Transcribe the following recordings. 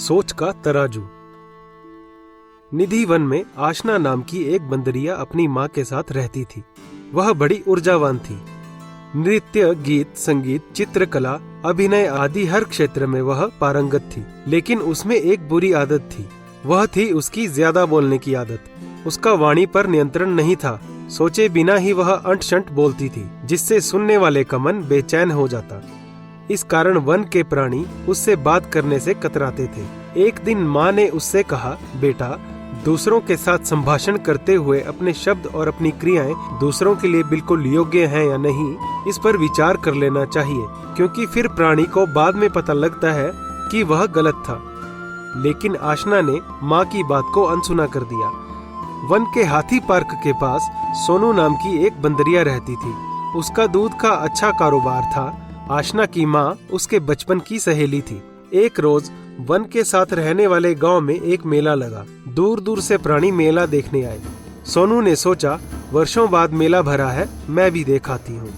सोच का तराजू। निधि वन में आशना नाम की एक बंदरिया अपनी माँ के साथ रहती थी। वह बड़ी ऊर्जावान थी। नृत्य, गीत, संगीत, चित्रकला, अभिनय आदि हर क्षेत्र में वह पारंगत थी। लेकिन उसमें एक बुरी आदत थी। वह थी उसकी ज्यादा बोलने की आदत। उसका वाणी पर नियंत्रण नहीं था। सोचे बिना ही वह अंट-शंट बोलती थी, जिससे सुनने वाले का मन बेचैन हो जाता। इस कारण वन के प्राणी उससे बात करने से कतराते थे। एक दिन माँ ने उससे कहा, बेटा, दूसरों के साथ संभाषण करते हुए अपने शब्द और अपनी क्रियाएं दूसरों के लिए बिल्कुल योग्य हैं या नहीं, इस पर विचार कर लेना चाहिए, क्योंकि फिर प्राणी को बाद में पता लगता है कि वह गलत था। लेकिन आशना ने माँ की बात को अनसुना कर दिया। वन के हाथी पार्क के पास सोनू नाम की एक बंदरिया रहती थी। उसका दूध का अच्छा कारोबार था। आशना की माँ उसके बचपन की सहेली थी। एक रोज वन के साथ रहने वाले गांव में एक मेला लगा। दूर दूर से प्राणी मेला देखने आए। सोनू ने सोचा, वर्षों बाद मेला भरा है, मैं भी देख आती हूँ।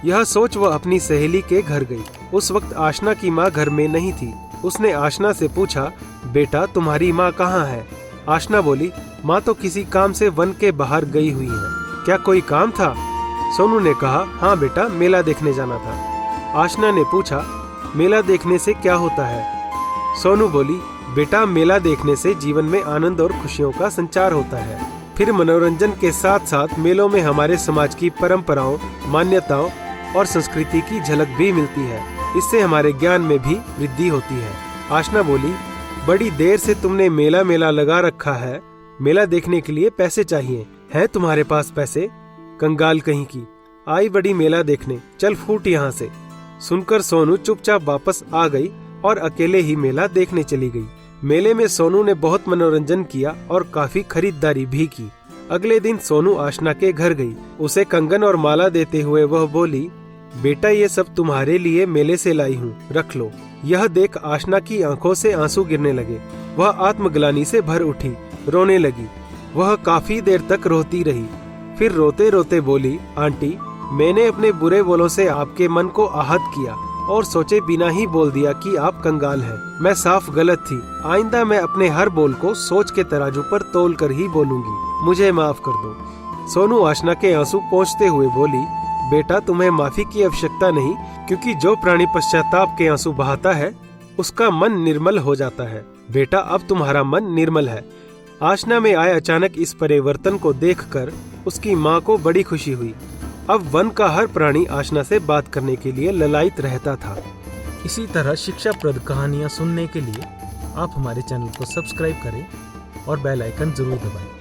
यह सोच वह अपनी सहेली के घर गई। उस वक्त आशना की माँ घर में नहीं थी। उसने आशना से पूछा, बेटा, तुम्हारी माँ कहाँ है? आशना बोली, माँ तो किसी काम से वन के बाहर गई हुई है। क्या कोई काम था? सोनू ने कहा, हाँ बेटा, मेला देखने जाना था। आशना ने पूछा, मेला देखने से क्या होता है? सोनू बोली, बेटा, मेला देखने से जीवन में आनंद और खुशियों का संचार होता है। फिर मनोरंजन के साथ साथ मेलों में हमारे समाज की परंपराओं, मान्यताओं और संस्कृति की झलक भी मिलती है। इससे हमारे ज्ञान में भी वृद्धि होती है। आशना बोली, बड़ी देर से तुमने मेला मेला लगा रखा है। मेला देखने के लिए पैसे चाहिए। है तुम्हारे पास पैसे? कंगाल कहीं की, आई बड़ी मेला देखने, चल फूट यहाँ से। सुनकर सोनू चुपचाप वापस आ गई और अकेले ही मेला देखने चली गई। मेले में सोनू ने बहुत मनोरंजन किया और काफी खरीदारी भी की। अगले दिन सोनू आशना के घर गई। उसे कंगन और माला देते हुए वह बोली, बेटा, ये सब तुम्हारे लिए मेले से लाई हूँ, रख लो। यह देख आशना की आंखों से आंसू गिरने लगे। वह आत्मग्लानि से भर उठी, रोने लगी। वह काफी देर तक रोती रही। फिर रोते रोते बोली, आंटी, मैंने अपने बुरे बोलों से आपके मन को आहत किया और सोचे बिना ही बोल दिया कि आप कंगाल हैं। मैं साफ गलत थी। आइंदा मैं अपने हर बोल को सोच के तराजू पर तोल कर ही बोलूंगी। मुझे माफ कर दो। सोनू आशना के आंसू पोंछते हुए बोली, बेटा, तुम्हें माफी की आवश्यकता नहीं, क्योंकि जो प्राणी पश्चाताप के आंसू बहाता है उसका मन निर्मल हो जाता है। बेटा, अब तुम्हारा मन निर्मल है। आशना में आए अचानक इस परिवर्तन को देखकर उसकी माँ को बड़ी खुशी हुई। अब वन का हर प्राणी आशना से बात करने के लिए ललायित रहता था। इसी तरह शिक्षाप्रद कहानियाँ सुनने के लिए आप हमारे चैनल को सब्सक्राइब करें और बेल आइकन जरूर दबाएं।